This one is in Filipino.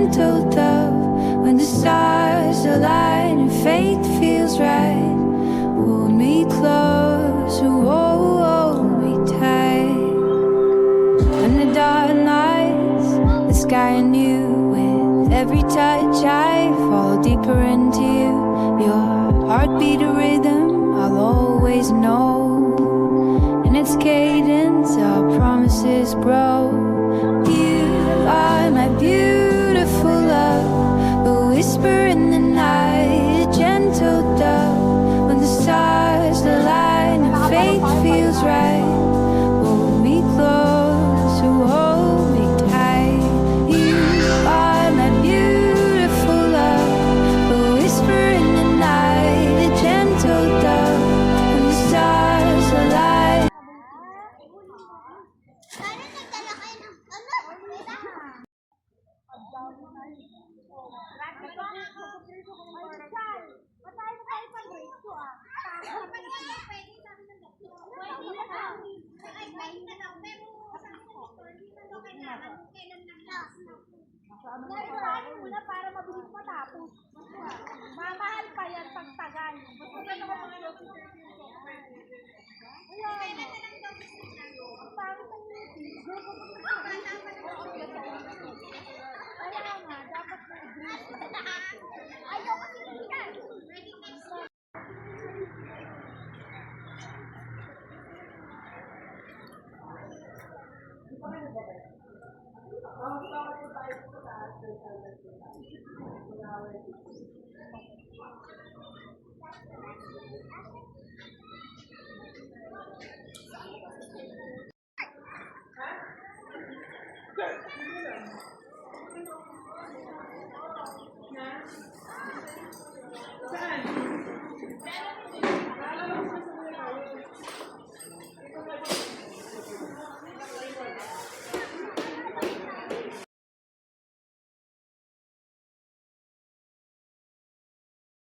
gentle dove. When the stars align and fate feels right, hold me close, hold me tight. When the dark nights, the sky anew, with every touch I fall deeper into you. Your heartbeat a rhythm I'll always know, in its cadence our promises grow. You are my beautiful love, a whisper in the night, a gentle dove. When the stars align and fate feels right, hold me close, hold me tight. You are my beautiful love, a whisper in the night, a gentle dove. When the stars align. Nagsasabi muna para mabilis matapos. Mamahal pa yan pag tagal. Ayan mo. Ang pangit ang ngiti. Kaya nga, dapat mag-agree. Ayaw kasi yan.